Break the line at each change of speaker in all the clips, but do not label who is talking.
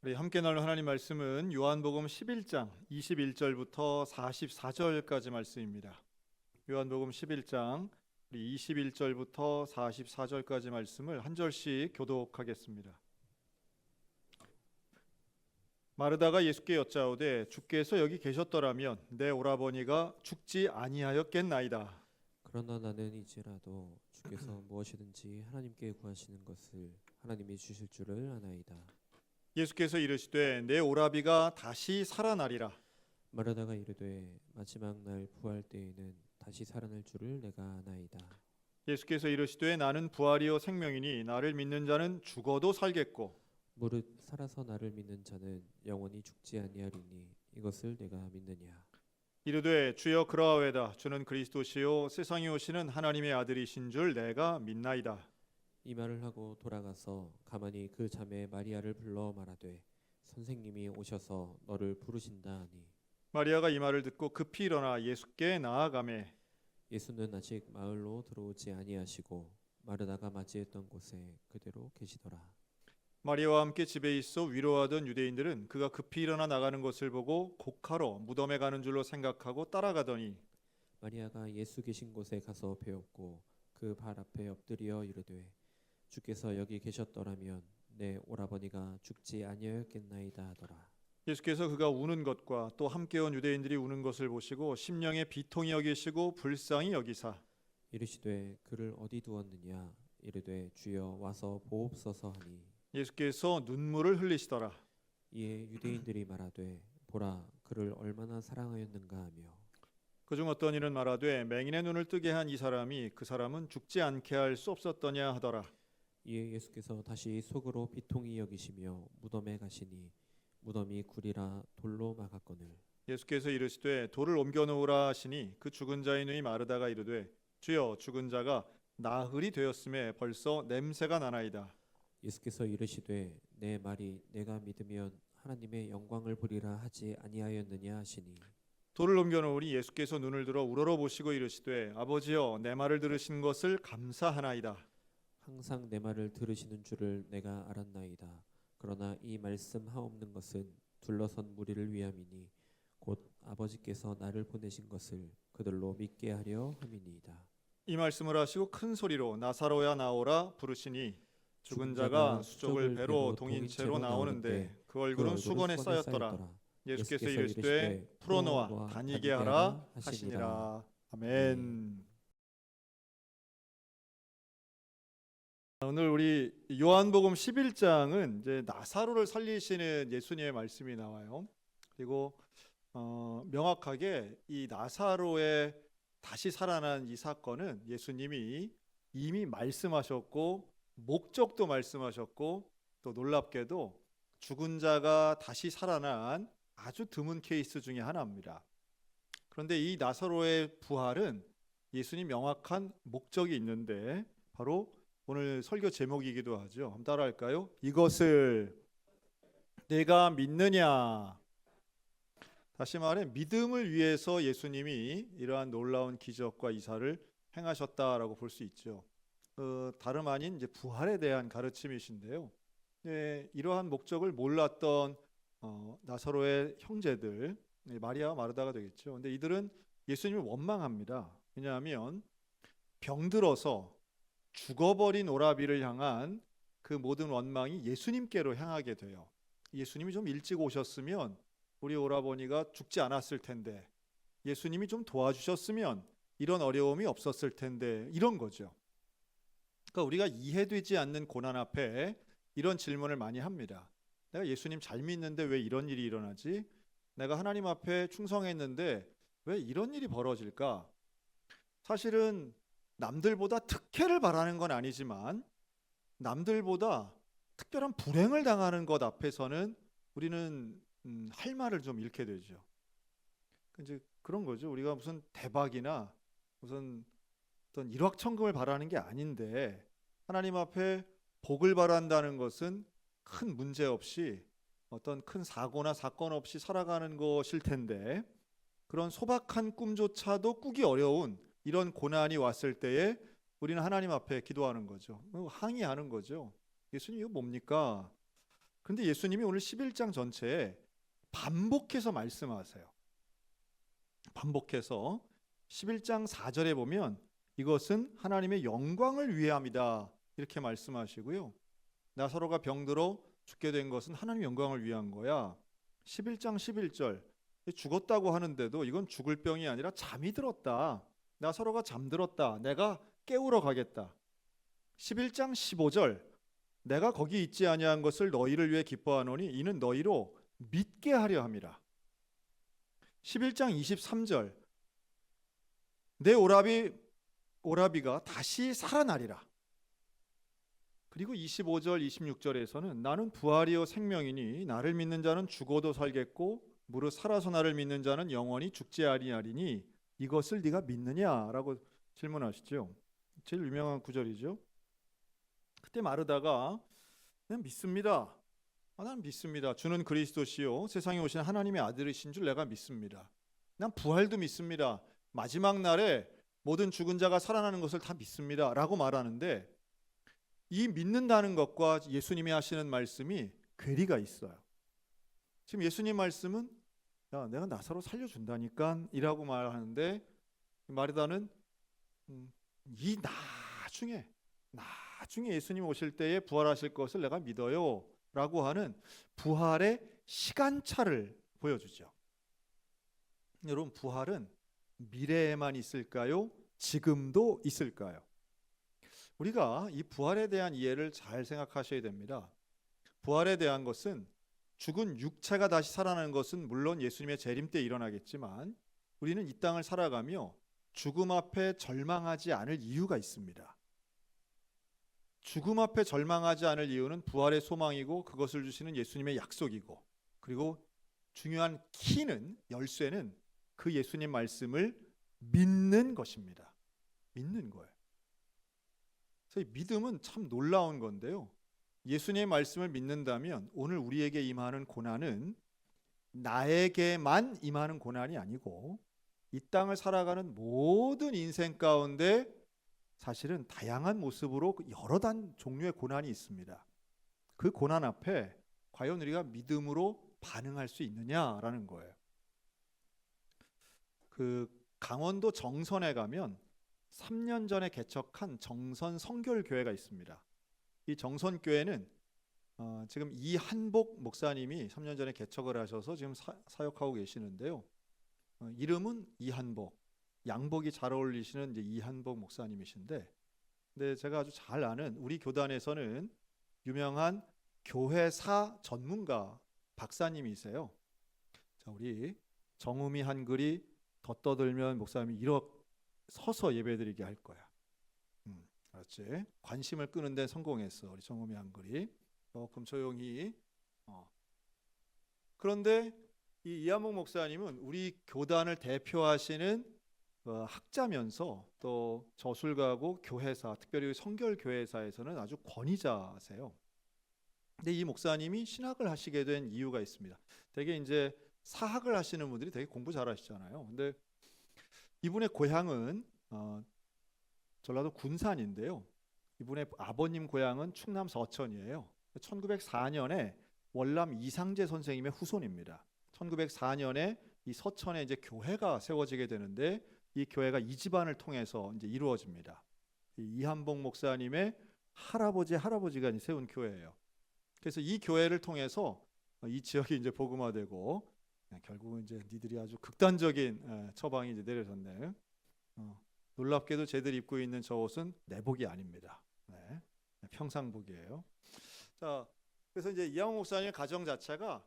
우리 함께 나눌 하나님 말씀은 요한복음 11장 21절부터 44절까지 말씀입니다. 요한복음 11장 21절부터 44절까지 말씀을 한 절씩 교독하겠습니다. 마르다가 예수께 여짜오되 주께서 여기 계셨더라면 내 오라버니가 죽지 아니하였겠나이다.
그러나 나는 이제라도 주께서 무엇이든지 하나님께 구하시는 것을 하나님이 주실 줄을 아나이다.
예수께서 이르시되 내 오라비가 다시 살아나리라.
마르다가 이르되 마지막 날 부활 때에는 다시 살아날 줄을 내가 아나이다.
예수께서 이르시되 나는 부활이요 생명이니 나를 믿는 자는 죽어도 살겠고
무릇 살아서 나를 믿는 자는 영원히 죽지 아니하리니 이것을 내가 믿느냐.
이르되 주여 그러하외다. 주는 그리스도시요 세상에 오시는 하나님의 아들이신 줄 내가 믿나이다.
이 말을 하고 돌아가서 가만히 그 자매 마리아를 불러 말하되 선생님이 오셔서 너를 부르신다 하니
마리아가 이 말을 듣고 급히 일어나 예수께 나아가매
예수는 아직 마을로 들어오지 아니하시고 마르다가 맞이했던 곳에 그대로 계시더라.
마리아와 함께 집에 있어 위로하던 유대인들은 그가 급히 일어나 나가는 것을 보고 곡하러 무덤에 가는 줄로 생각하고 따라가더니
마리아가 예수 계신 곳에 가서 배웠고 그 발 앞에 엎드려 이르되 주께서 여기 계셨더라면 내 오라버니가 죽지 아니하였겠나이다 하더라.
예수께서 그가 우는 것과 또 함께 온 유대인들이 우는 것을 보시고 심령에 비통히 여기시고 불쌍히 여기사
이르시되 그를 어디 두었느냐. 이르되 주여 와서 보옵소서 하니
예수께서 눈물을 흘리시더라.
이에 유대인들이 말하되 보라 그를 얼마나 사랑하였는가 하며
그중 어떤 이는 말하되 맹인의 눈을 뜨게 한 이 사람이 그 사람은 죽지 않게 할 수 없었더냐 하더라.
이에 예수께서 다시 속으로 비통히 여기시며 무덤에 가시니 무덤이 굴이라 돌로 막았거늘
예수께서 이르시되 돌을 옮겨 놓으라 하시니 그 죽은 자의 누이 마르다가 이르되 주여 죽은 자가 나흘이 되었음에 벌써 냄새가 나나이다.
예수께서 이르시되 내 말이 내가 믿으면 하나님의 영광을 보리라 하지 아니하였느냐 하시니
돌을 옮겨 놓으니 예수께서 눈을 들어 우러러 보시고 이르시되 아버지여 내 말을 들으신 것을 감사하나이다.
항상 내 말을 들으시는 줄을 내가 알았나이다. 그러나 이 말씀 하옵는 것은 둘러선 무리를 위함이니 곧 아버지께서 나를 보내신 것을 그들로 믿게 하려 함이니이다.
이 말씀을 하시고 큰 소리로 나사로야 나오라 부르시니 죽은 자가 수족을 배로 동인 채로 나오는데 그 얼굴은 수건에 쌓였더라. 예수께서 이르시되 풀어놓아 다니게 하라 하시니라. 아멘. 오늘 우리 요한복음 11장은 이제 나사로를 살리시는 예수님의 말씀이 나와요. 그리고 명확하게 이 나사로의 다시 살아난 이 사건은 예수님이 이미 말씀하셨고 목적도 말씀하셨고 또 놀랍게도 죽은 자가 다시 살아난 아주 드문 케이스 중에 하나입니다. 그런데 이 나사로의 부활은 예수님 명확한 목적이 있는데 바로 오늘 설교 제목이기도 하죠. 한번 따라할까요? 이것을 내가 믿느냐. 다시 말해 믿음을 위해서 예수님이 이러한 놀라운 기적과 이사를 행하셨다라고 볼 수 있죠. 다름 아닌 이제 부활에 대한 가르침이신데요. 네, 이러한 목적을 몰랐던 나사로의 형제들, 마리아와 마르다가 되겠죠. 근데 이들은 예수님을 원망합니다. 왜냐하면 병들어서 죽어버린 오라비를 향한 그 모든 원망이 예수님께로 향하게 돼요. 예수님이 좀 일찍 오셨으면 우리 오라버니가 죽지 않았을 텐데, 예수님이 좀 도와주셨으면 이런 어려움이 없었을 텐데, 이런 거죠. 그러니까 우리가 이해되지 않는 고난 앞에 이런 질문을 많이 합니다. 내가 예수님 잘 믿는데 왜 이런 일이 일어나지? 내가 하나님 앞에 충성했는데 왜 이런 일이 벌어질까? 사실은 남들보다 특혜를 바라는 건 아니지만 남들보다 특별한 불행을 당하는 것 앞에서는 우리는 할 말을 좀 잃게 되죠. 이제 그런 거죠. 우리가 무슨 대박이나 무슨 어떤 일확천금을 바라는 게 아닌데 하나님 앞에 복을 바란다는 것은 큰 문제 없이 어떤 큰 사고나 사건 없이 살아가는 것일 텐데 그런 소박한 꿈조차도 꾸기 어려운 이런 고난이 왔을 때에 우리는 하나님 앞에 기도하는 거죠. 항의하는 거죠. 예수님 이거 뭡니까? 그런데 예수님이 오늘 11장 전체에 반복해서 말씀하세요. 반복해서 11장 4절에 보면 이것은 하나님의 영광을 위함이다 이렇게 말씀하시고요. 나사로가 병들어 죽게 된 것은 하나님의 영광을 위한 거야. 11장 11절 죽었다고 하는데도 이건 죽을 병이 아니라 잠이 들었다. 나사로가 잠들었다. 내가 깨우러 가겠다. 11장 15절 내가 거기 있지 아니한 것을 너희를 위해 기뻐하노니 이는 너희로 믿게 하려 함이라. 11장 23절 내 오라비가 다시 살아나리라. 그리고 25절 26절에서는 나는 부활이요 생명이니 나를 믿는 자는 죽어도 살겠고 무릇 살아서 나를 믿는 자는 영원히 죽지 아니하리니 이것을 네가 믿느냐라고 질문하시죠. 제일 유명한 구절이죠. 그때 마르다가 난 믿습니다. 난 믿습니다. 주는 그리스도시요 세상에 오신 하나님의 아들이신 줄 내가 믿습니다. 난 부활도 믿습니다. 마지막 날에 모든 죽은 자가 살아나는 것을 다 믿습니다 라고 말하는데 이 믿는다는 것과 예수님이 하시는 말씀이 괴리가 있어요. 지금 예수님 말씀은 야, 내가 나사로 살려준다니까 이라고 말하는데 마르다는 이 나중에 예수님 오실 때에 부활하실 것을 내가 믿어요 라고 하는 부활의 시간차를 보여주죠. 여러분 부활은 미래에만 있을까요? 지금도 있을까요? 우리가 이 부활에 대한 이해를 잘 생각하셔야 됩니다. 부활에 대한 것은 죽은 육체가 다시 살아나는 것은 물론 예수님의 재림 때 일어나겠지만 우리는 이 땅을 살아가며 죽음 앞에 절망하지 않을 이유가 있습니다. 죽음 앞에 절망하지 않을 이유는 부활의 소망이고 그것을 주시는 예수님의 약속이고 그리고 중요한 키는 열쇠는 그 예수님 말씀을 믿는 것입니다. 믿는 거예요. 그래서 이 믿음은 참 놀라운 건데요. 예수님의 말씀을 믿는다면 오늘 우리에게 임하는 고난은 나에게만 임하는 고난이 아니고 이 땅을 살아가는 모든 인생 가운데 사실은 다양한 모습으로 여러 종류의 고난이 있습니다. 그 고난 앞에 과연 우리가 믿음으로 반응할 수 있느냐라는 거예요. 그 강원도 정선에 가면 3년 전에 개척한 정선 성결교회가 있습니다. 이 정선교회는 지금 이한복 목사님이 3년 전에 개척을 하셔서 지금 사역하고 계시는데요. 이름은 이한복, 양복이 잘 어울리시는 이제 이한복 목사님이신데, 근데 제가 아주 잘 아는 우리 교단에서는 유명한 교회사 전문가 박사님이세요. 자, 우리 정음이 한글이 덧떠들면 목사님이 서서 예배드리게 할 거야. 알았지? 관심을 끄는 데 성공했어. 우리 정음이 한글이. 조금 조용히. 그런데 이 이한복 목사님은 우리 교단을 대표하시는 학자면서 또 저술가고 교회사, 특별히 성결교회사에서는 아주 권위자세요. 근데 이 목사님이 신학을 하시게 된 이유가 있습니다. 되게 이제 사학을 하시는 분들이 되게 공부 잘하시잖아요. 근데 이분의 고향은 전라도 군산인데요. 이분의 아버님 고향은 충남 서천이에요. 1904년에 월남 이상재 선생님의 후손입니다. 1904년에 이 서천에 이제 교회가 세워지게 되는데 이 교회가 이 집안을 통해서 이제 이루어집니다. 이한복 목사님의 할아버지가 이제 세운 교회예요. 그래서 이 교회를 통해서 이 지역이 이제 복음화되고 결국은 이제 니들이 아주 극단적인 처방이 이제 내려졌네. 놀랍게도 쟤들이 입고 있는 저 옷은 내복이 아닙니다. 네, 평상복이에요. 자, 그래서 이제 이한복 목사님의 가정 자체가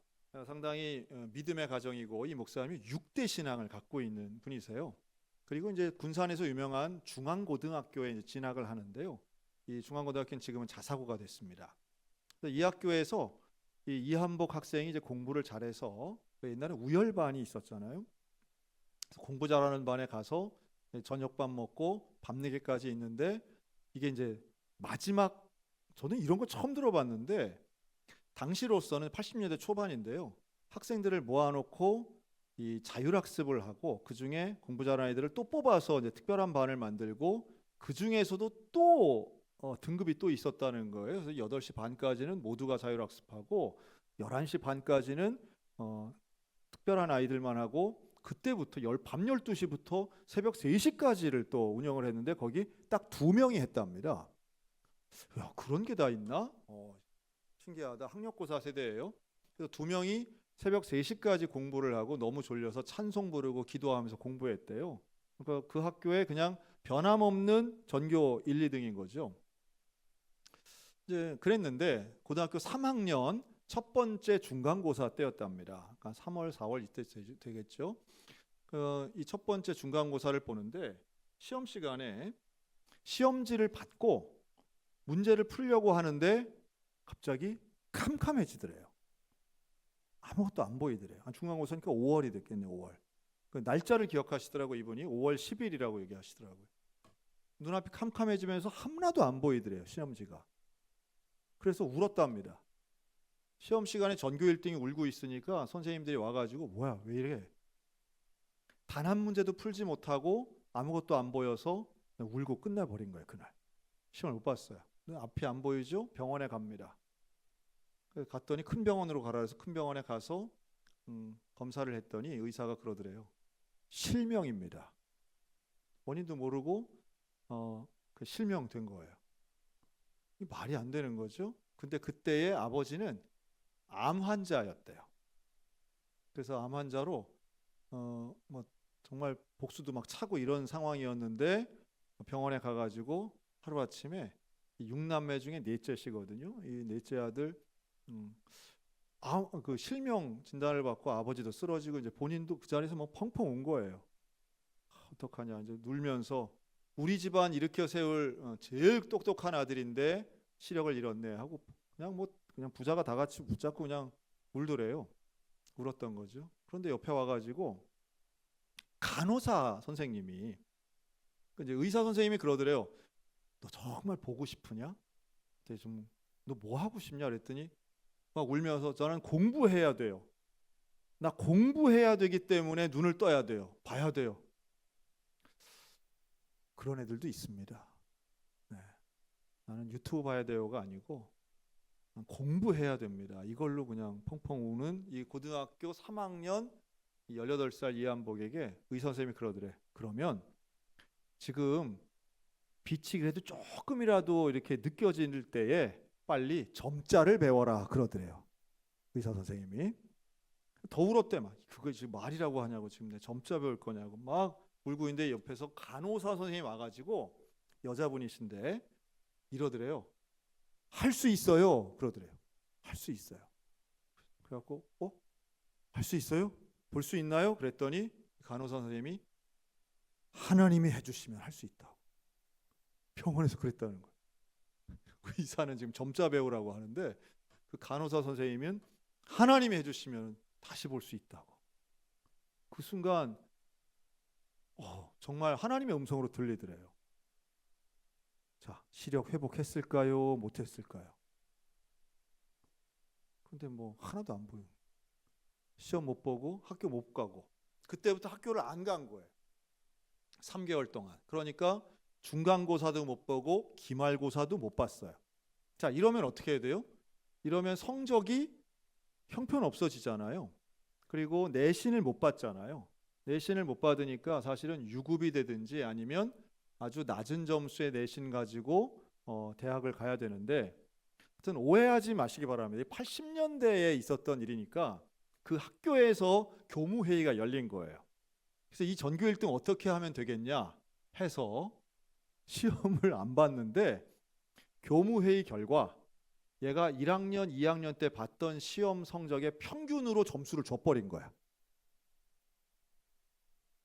상당히 믿음의 가정이고 이 목사님이 6대 신앙을 갖고 있는 분이세요. 그리고 이제 군산에서 유명한 중앙고등학교에 이제 진학을 하는데요. 이 중앙고등학교는 지금은 자사고가 됐습니다. 이 학교에서 이 이한복 학생이 이제 공부를 잘해서 옛날에 우열반이 있었잖아요. 그래서 공부 잘하는 반에 가서 저녁밥 먹고 밤늦게까지 있는데 이게 이제 마지막, 저는 이런 거 처음 들어봤는데 당시로서는 80년대 초반인데요. 학생들을 모아놓고 이 자율학습을 하고 그 중에 공부 잘하는 애들을 또 뽑아서 이제 특별한 반을 만들고 그 중에서도 또 등급이 또 있었다는 거예요. 그래서 8시 반까지는 모두가 자율학습하고 11시 반까지는 특별한 아이들만 하고, 그때부터 밤 12시부터 새벽 3시까지를 또 운영을 했는데 거기 딱 2명이 했답니다. 야, 그런 게 다 있나? 신기하다. 학력고사 세대예요. 그래서 2명이 새벽 3시까지 공부를 하고 너무 졸려서 찬송 부르고 기도하면서 공부했대요. 그러니까 그 학교에 그냥 변함없는 전교 1, 2등인 거죠. 이제 그랬는데 고등학교 3학년 첫 번째 중간고사 때였답니다. 그러니까 3월, 4월 이때 되겠죠. 이 첫 번째 중간고사를 보는데 시험 시간에 시험지를 받고 문제를 풀려고 하는데 갑자기 캄캄해지더래요. 아무것도 안 보이더래요. 중간고사니까 5월이 됐겠네요. 5월. 그 날짜를 기억하시더라고. 이분이 5월 10일이라고 얘기하시더라고요. 눈앞이 캄캄해지면서 하나도 안 보이더래요. 시험지가. 그래서 울었답니다. 시험 시간에 전교 1등이 울고 있으니까 선생님들이 와가지고 뭐야 왜 이래, 단 한 문제도 풀지 못하고 아무것도 안 보여서 울고 끝나버린 거예요. 그날 시험을 못 봤어요. 앞이 안 보이죠? 병원에 갑니다. 갔더니 큰 병원으로 가라 해서 큰 병원에 가서 검사를 했더니 의사가 그러더래요. 실명입니다. 원인도 모르고 그 실명된 거예요. 이 말이 안 되는 거죠. 근데 그때의 아버지는 암 환자였대요. 그래서 암 환자로 뭐 정말 복수도 막 차고 이런 상황이었는데 병원에 가가지고 하루아침에 6남매 중에 넷째시거든요. 이 넷째 아들 그 실명 진단을 받고 아버지도 쓰러지고 이제 본인도 그 자리에서 막 펑펑 운 거예요. 어떡하냐 이제 울면서 우리 집안 일으켜 세울 제일 똑똑한 아들인데 시력을 잃었네 하고 그냥 부자가 다 같이 붙잡고 그냥 울더래요. 울었던 거죠. 그런데 옆에 와가지고 간호사 선생님이 이제 의사 선생님이 그러더래요. 너 정말 보고 싶으냐? 너 뭐 하고 싶냐? 그랬더니 막 울면서 저는 공부해야 돼요. 나 공부해야 되기 때문에 눈을 떠야 돼요. 봐야 돼요. 그런 애들도 있습니다. 네. 나는 유튜브 봐야 돼요가 아니고 공부해야 됩니다. 이걸로 그냥 펑펑 우는 이 고등학교 3학년 18살 이한복에게 의사 선생님이 그러더래. 그러면 지금 빛이 그래도 조금이라도 이렇게 느껴질 때에 빨리 점자를 배워라 그러더래요. 의사 선생님이. 더 울었대. 막 그거 지금 말이라고 하냐고, 지금 내 점자 배울 거냐고 막 울고 있는데 옆에서 간호사 선생님이 와가지고 여자분이신데 이러더래요. 할 수 있어요 그러더래요. 할 수 있어요. 그래갖고 할 수 있어요? 볼 수 있나요? 그랬더니 간호사 선생님이 하나님이 해주시면 할 수 있다고. 병원에서 그랬다는 거예요. 그 의사는 지금 점자 배우라고 하는데 그 간호사 선생님은 하나님이 해주시면 다시 볼 수 있다고. 그 순간 정말 하나님의 음성으로 들리더래요. 자, 시력 회복했을까요? 못했을까요? 근데 뭐 하나도 안 보여. 시험 못 보고 학교 못 가고 그때부터 학교를 안 간 거예요. 3개월 동안. 그러니까 중간고사도 못 보고 기말고사도 못 봤어요. 자, 이러면 어떻게 해야 돼요? 이러면 성적이 형편없어지잖아요. 그리고 내신을 못 받잖아요. 내신을 못 받으니까 사실은 유급이 되든지 아니면 아주 낮은 점수의 내신 가지고 대학을 가야 되는데, 하여튼 오해하지 마시기 바랍니다. 80년대에 있었던 일이니까 그 학교에서 교무회의가 열린 거예요. 그래서 이 전교 1등 어떻게 하면 되겠냐 해서 시험을 안 봤는데 교무회의 결과 얘가 1학년, 2학년 때 봤던 시험 성적의 평균으로 점수를 줘버린 거야.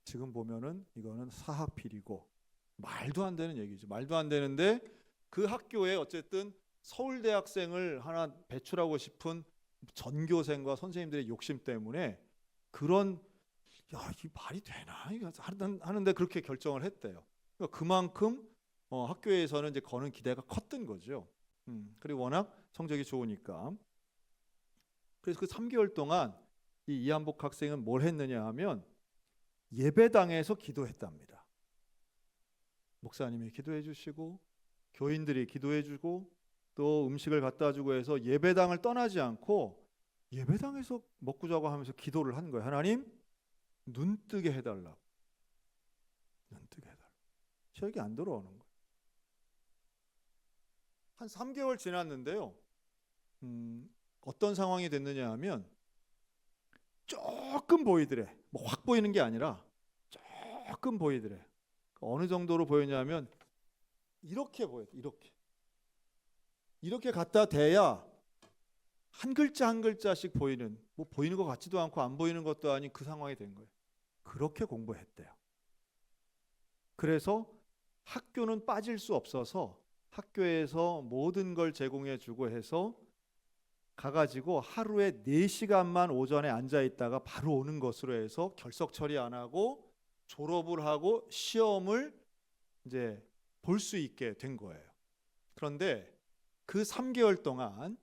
지금 보면은 이거는 사학비리고 말도 안 되는 얘기죠. 말도 안 되는데 그 학교에 어쨌든 서울대학생을 하나 배출하고 싶은 전교생과 선생님들의 욕심 때문에 그런 이 말이 되나 이거 하는데 그렇게 결정을 했대요. 그러니까 그만큼 학교에서는 이제 거는 기대가 컸던 거죠. 그리고 워낙 성적이 좋으니까. 그래서 그 3개월 동안 이 이한복 학생은 뭘 했느냐 하면 예배당에서 기도했답니다. 목사님이 기도해 주시고 교인들이 기도해주고 또 음식을 갖다 주고 해서 예배당을 떠나지 않고 예배당에서 먹고 자고 하면서 기도를 한 거예요. 하나님, 눈 뜨게 해달라고. 눈 뜨게 해달라고. 기억이 안 들어오는 거예요. 한 3개월 지났는데요. 어떤 상황이 됐느냐 하면 조금 보이더래. 뭐 확 보이는 게 아니라 조금 보이더래. 어느 정도로 보였냐면 이렇게 보여요. 이렇게 갖다 대야 한 글자 한 글자씩 보이는, 뭐 보이는 것 같지도 않고 안 보이는 것도 아닌 그 상황이 된 거예요. 그렇게 공부했대요. 그래서 학교는 빠질 수 없어서 학교에서 모든 걸 제공해 주고 해서 가가지고 하루에 4시간만 오전에 앉아 있다가 바로 오는 것으로 해서 결석 처리 안 하고 졸업을 하고 시험을 이제 볼 수 있게 된 거예요. 그런데 그 3개월 동안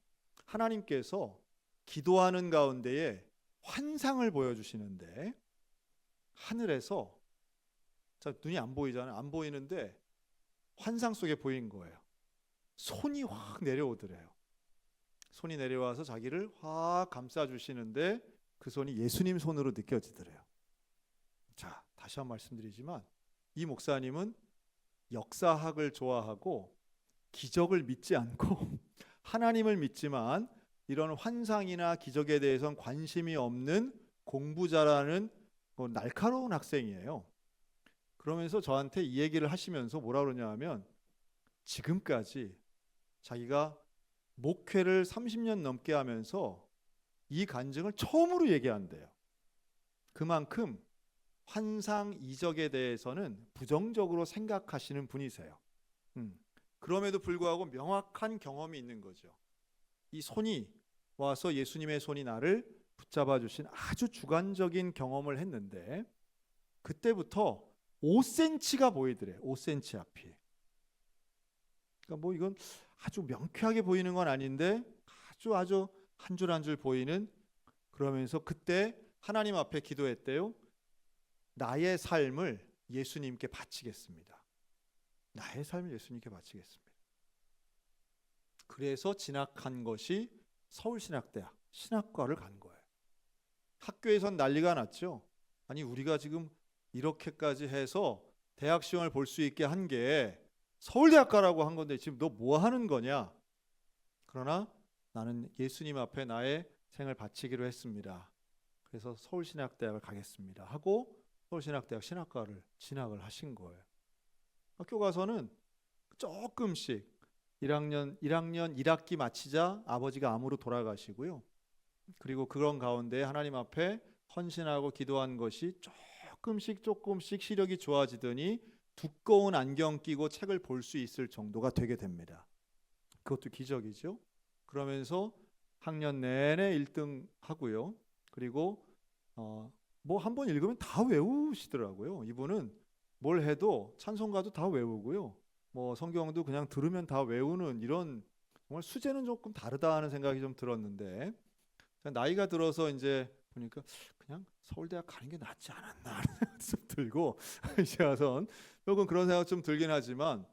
하나님께서 기도하는 가운데에 환상을 보여주시는데, 하늘에서 눈이 안 보이잖아요. 안 보이는데 환상 속에 보인 거예요. 손이 확 내려오더래요. 손이 내려와서 자기를 확 감싸주시는데 그 손이 예수님 손으로 느껴지더래요. 자, 다시 한 번 말씀드리지만 이 목사님은 역사학을 좋아하고 기적을 믿지 않고 하나님을 믿지만 이런 환상이나 기적에 대해서는 관심이 없는 공부 잘하는 날카로운 학생이에요. 그러면서 저한테 이 얘기를 하시면서 뭐라 그러냐 하면 지금까지 자기가 목회를 30년 넘게 하면서 이 간증을 처음으로 얘기한대요. 그만큼 환상 이적에 대해서는 부정적으로 생각하시는 분이세요. 그럼에도 불구하고 명확한 경험이 있는 거죠. 이 손이 와서 예수님의 손이 나를 붙잡아 주신 아주 주관적인 경험을 했는데 그때부터 5cm가 보이더래. 5cm 앞이. 그러니까 뭐 이건 아주 명쾌하게 보이는 건 아닌데 아주 한 줄 한 줄 보이는, 그러면서 그때 하나님 앞에 기도했대요. 나의 삶을 예수님께 바치겠습니다. 나의 삶을 예수님께 바치겠습니다. 그래서 진학한 것이 서울신학대학 신학과를 간 거예요. 학교에선 난리가 났죠. 아니 우리가 지금 이렇게까지 해서 대학 시험을 볼 수 있게 한 게 서울대학 가라고 한 건데 지금 너 뭐 하는 거냐. 그러나 나는 예수님 앞에 나의 생을 바치기로 했습니다. 그래서 서울신학대학을 가겠습니다 하고 서울신학대학 신학과를 진학을 하신 거예요. 학교 가서는 조금씩 1학년 1학기 마치자 아버지가 암으로 돌아가시고요. 그리고 그런 가운데 하나님 앞에 헌신하고 기도한 것이 조금씩 시력이 좋아지더니 두꺼운 안경 끼고 책을 볼 수 있을 정도가 되게 됩니다. 그것도 기적이죠. 그러면서 학년 내내 1등 하고요. 그리고 뭐 한 번 읽으면 다 외우시더라고요. 이분은 뭘 해도 찬송가도 다 외우고요. 뭐 성경도 그냥 들으면 다 외우는, 이런 정말 수제는 조금 다르다 하는 생각이 좀 들었는데, 나이가 들어서 이제 보니까 그냥 서울대학 가는 게 낫지 않았나 하는 생각이 좀 들고 이제 와선 조금 그런 생각 좀 들긴 하지만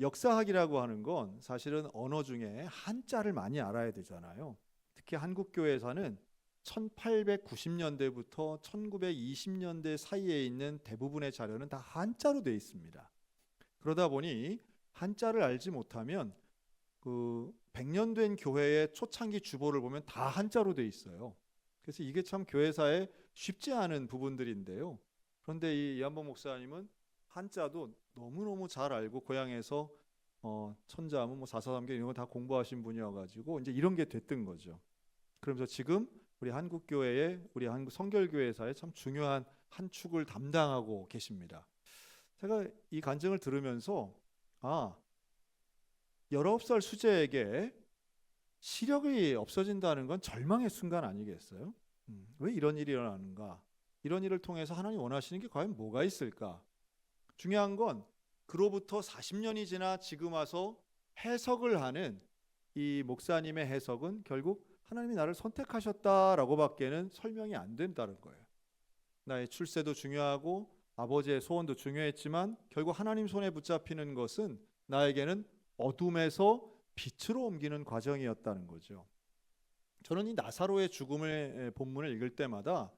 역사학이라고 하는 건 사실은 언어 중에 한자를 많이 알아야 되잖아요. 특히 한국교회에서는 1890년대부터 1920년대 사이에 있는 대부분의 자료는 다 한자로 되어 있습니다. 그러다 보니 한자를 알지 못하면 그 100년 된 교회의 초창기 주보를 보면 다 한자로 되어 있어요. 그래서 이게 참 교회사에 쉽지 않은 부분들인데요. 그런데 이 이한복 목사님은 한자도 너무너무 잘 알고 고향에서 천자문, 뭐 사사삼경 이런 거 다 공부하신 분이어가지고 이제 이런 게 됐던 거죠. 그러면서 지금 우리 한국교회의 우리 한국 성결교회사에 참 중요한 한 축을 담당하고 계십니다. 제가 이 간증을 들으면서 19살 수재에게 시력이 없어진다는 건 절망의 순간 아니겠어요? 왜 이런 일이 일어나는가? 이런 일을 통해서 하나님 원하시는 게 과연 뭐가 있을까? 중요한 건 그로부터 40년이 지나 지금 와서 해석을 하는 이 목사님의 해석은 결국 하나님이 나를 선택하셨다라고 밖에는 설명이 안 된다는 거예요. 나의 출세도 중요하고 아버지의 소원도 중요했지만 결국 하나님 손에 붙잡히는 것은 나에게는 어둠에서 빛으로 옮기는 과정이었다는 거죠. 저는 이 나사로의 죽음의 본문을 읽을 때마다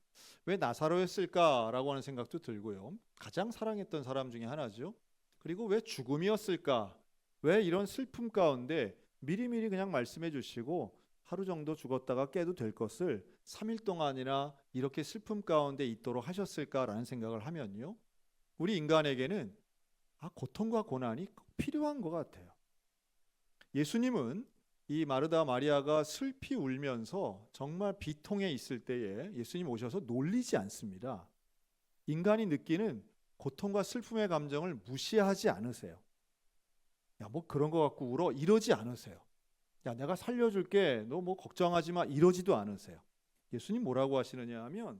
왜 나사로였을까라고 하는 생각도 들고요. 가장 사랑했던 사람 중에 하나죠. 그리고 왜 죽음이었을까? 왜 이런 슬픔 가운데 미리미리 그냥 말씀해 주시고 하루 정도 죽었다가 깨도 될 것을 3일 동안이나 이렇게 슬픔 가운데 있도록 하셨을까라는 생각을 하면요. 우리 인간에게는 고통과 고난이 꼭 필요한 것 같아요. 예수님은 이 마르다 마리아가 슬피 울면서 정말 비통에 있을 때에 예수님 오셔서 놀리지 않습니다. 인간이 느끼는 고통과 슬픔의 감정을 무시하지 않으세요. 야, 뭐 그런 거 갖고 울어 이러지 않으세요. 야, 내가 살려줄게. 너 뭐 걱정하지 마 이러지도 않으세요. 예수님 뭐라고 하시느냐 하면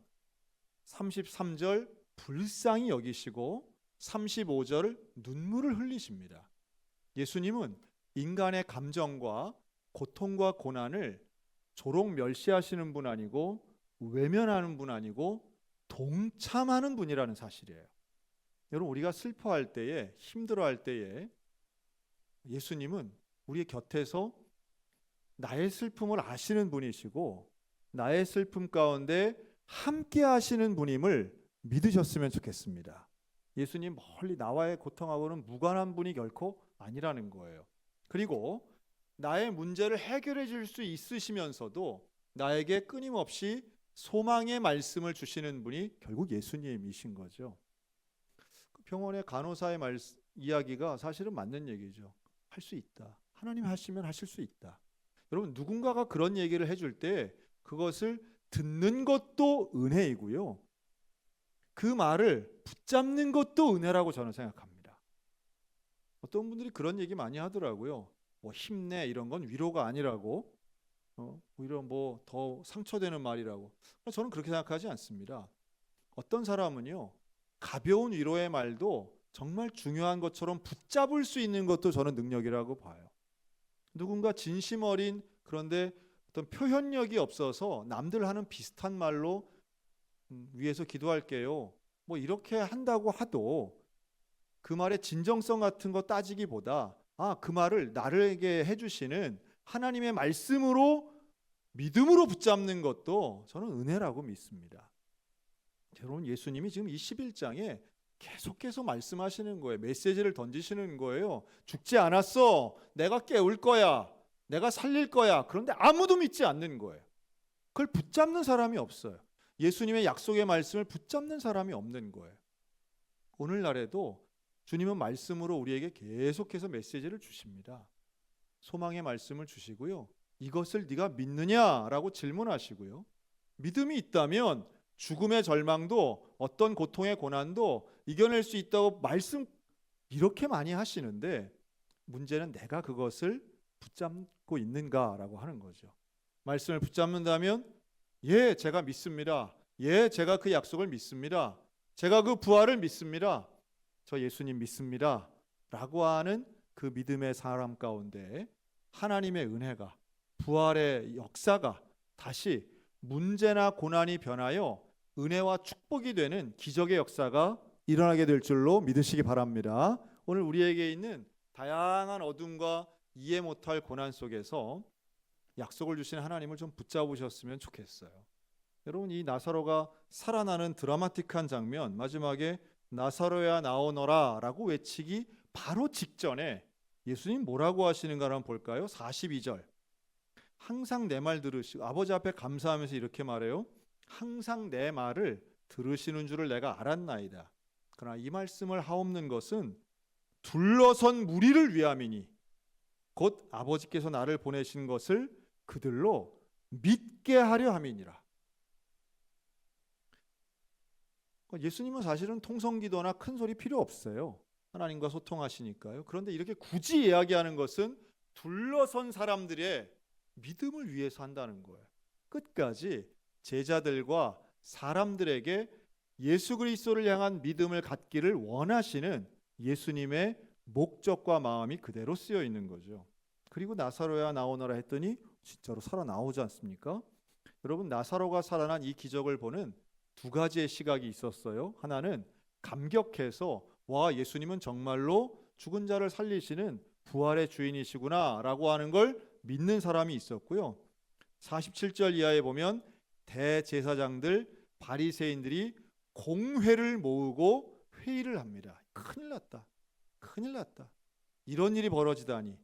33절 불쌍히 여기시고 35절 눈물을 흘리십니다. 예수님은 인간의 감정과 고통과 고난을 조롱 멸시하시는 분 아니고 외면하는 분 아니고 동참하는 분이라는 사실이에요. 여러분, 우리가 슬퍼할 때에 힘들어할 때에 예수님은 우리의 곁에서 나의 슬픔을 아시는 분이시고 나의 슬픔 가운데 함께 하시는 분임을 믿으셨으면 좋겠습니다. 예수님 멀리 나와의 고통하고는 무관한 분이 결코 아니라는 거예요. 그리고 나의 문제를 해결해 줄 수 있으시면서도 나에게 끊임없이 소망의 말씀을 주시는 분이 결국 예수님이신 거죠. 병원의 간호사의 이야기가 사실은 맞는 얘기죠. 할 수 있다. 하나님 하시면 하실 수 있다. 여러분, 누군가가 그런 얘기를 해줄 때 그것을 듣는 것도 은혜이고요. 그 말을 붙잡는 것도 은혜라고 저는 생각합니다. 어떤 분들이 그런 얘기 많이 하더라고요. 뭐 힘내 이런 건 위로가 아니라고, 오히려 뭐 더 상처되는 말이라고. 저는 그렇게 생각하지 않습니다. 어떤 사람은요, 가벼운 위로의 말도 정말 중요한 것처럼 붙잡을 수 있는 것도 저는 능력이라고 봐요. 누군가 진심 어린 그런데 어떤 표현력이 없어서 남들 하는 비슷한 말로 위해서 기도할게요. 뭐 이렇게 한다고 하도 그 말의 진정성 같은 거 따지기보다 그 말을 나에게 해주시는 하나님의 말씀으로 믿음으로 붙잡는 것도 저는 은혜라고 믿습니다. 여러분, 예수님이 지금 이 11장에 계속해서 말씀하시는 거예요. 메시지를 던지시는 거예요. 죽지 않았어. 내가 깨울 거야. 내가 살릴 거야. 그런데 아무도 믿지 않는 거예요. 그걸 붙잡는 사람이 없어요. 예수님의 약속의 말씀을 붙잡는 사람이 없는 거예요. 오늘날에도 주님은 말씀으로 우리에게 계속해서 메시지를 주십니다. 소망의 말씀을 주시고요. 이것을 네가 믿느냐라고 질문하시고요. 믿음이 있다면 죽음의 절망도 어떤 고통의 고난도 이겨낼 수 있다고 말씀 이렇게 많이 하시는데 문제는 내가 그것을 붙잡고 있는가라고 하는 거죠. 말씀을 붙잡는다면 예, 제가 믿습니다. 예, 제가 그 약속을 믿습니다. 제가 그 부활을 믿습니다. 저 예수님 믿습니다. 라고 하는 그 믿음의 사람 가운데 하나님의 은혜가 부활의 역사가 다시 문제나 고난이 변하여 은혜와 축복이 되는 기적의 역사가 일어나게 될 줄로 믿으시기 바랍니다. 오늘 우리에게 있는 다양한 어둠과 이해 못할 고난 속에서 약속을 주신 하나님을 좀 붙잡으셨으면 좋겠어요. 여러분, 이 나사로가 살아나는 드라마틱한 장면, 마지막에 나사로야 나오너라 라고 외치기 바로 직전에 예수님 뭐라고 하시는가 한번 볼까요? 42절. 항상 내 말 들으시고 아버지 앞에 감사하면서 이렇게 말해요. 항상 내 말을 들으시는 줄을 내가 알았나이다. 그러나 이 말씀을 하옵는 것은 둘러선 무리를 위함이니 곧 아버지께서 나를 보내신 것을 그들로 믿게 하려 함이니라. 예수님은 사실은 통성기도나 큰 소리 필요 없어요. 하나님과 소통하시니까요. 그런데 이렇게 굳이 이야기하는 것은 둘러선 사람들의 믿음을 위해서 한다는 거예요. 끝까지 제자들과 사람들에게 예수 그리스도를 향한 믿음을 갖기를 원하시는 예수님의 목적과 마음이 그대로 쓰여 있는 거죠. 그리고 나사로야 나오너라 했더니 진짜로 살아나오지 않습니까? 여러분, 나사로가 살아난 이 기적을 보는 두 가지의 시각이 있었어요. 하나는 감격해서 와, 예수님은 정말로 죽은 자를 살리시는 부활의 주인이시구나라고 하는 걸 믿는 사람이 있었고요. 47절 이하에 보면 대제사장들 바리새인들이 공회를 모으고 회의를 합니다. 큰일 났다. 큰일 났다. 이런 일이 벌어지다니.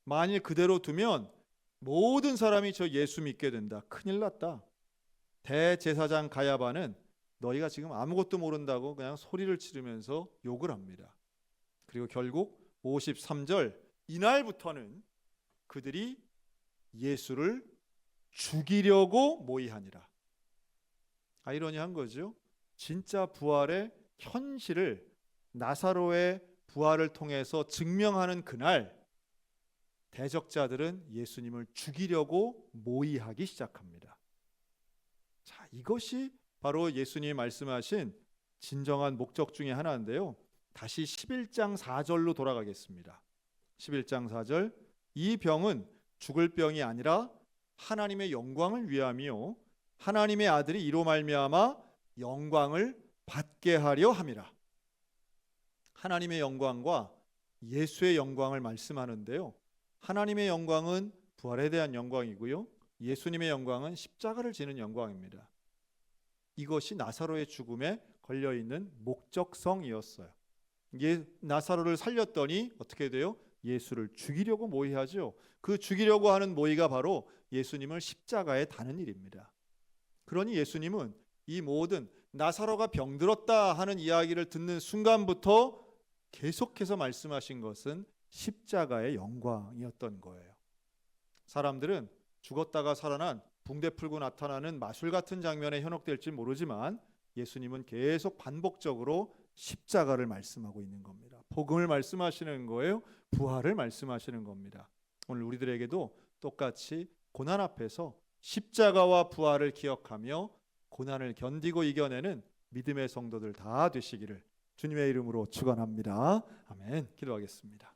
만일 그대로 두면 모든 사람이 저 예수 믿게 된다. 큰일 났다. 대제사장 가야바는 너희가 지금 아무것도 모른다고 그냥 소리를 지르면서 욕을 합니다. 그리고 결국 53절 이날부터는 그들이 예수를 죽이려고 모의하니라. 아이러니한 거죠. 진짜 부활의 현실을 나사로의 부활을 통해서 증명하는 그날 대적자들은 예수님을 죽이려고 모의하기 시작합니다. 자, 이것이 바로 예수님이 말씀하신 진정한 목적 중에 하나인데요. 다시 11장 4절로 돌아가겠습니다. 11장 4절 이 병은 죽을 병이 아니라 하나님의 영광을 위함이요 하나님의 아들이 이로 말미암아 영광을 받게 하려 함이라. 하나님의 영광과 예수의 영광을 말씀하는데요. 하나님의 영광은 부활에 대한 영광이고요. 예수님의 영광은 십자가를 지는 영광입니다. 이것이 나사로의 죽음에 걸려있는 목적성이었어요. 나사로를 살렸더니 어떻게 돼요? 예수를 죽이려고 모의하죠. 그 죽이려고 하는 모의가 바로 예수님을 십자가에 다는 일입니다. 그러니 예수님은 이 모든 나사로가 병들었다 하는 이야기를 듣는 순간부터 계속해서 말씀하신 것은 십자가의 영광이었던 거예요. 사람들은 죽었다가 살아난 붕대 풀고 나타나는 마술 같은 장면에 현혹될지 모르지만 예수님은 계속 반복적으로 십자가를 말씀하고 있는 겁니다. 복음을 말씀하시는 거예요. 부활을 말씀하시는 겁니다. 오늘 우리들에게도 똑같이 고난 앞에서 십자가와 부활을 기억하며 고난을 견디고 이겨내는 믿음의 성도들 다 되시기를 주님의 이름으로 축원합니다. 아멘. 기도하겠습니다.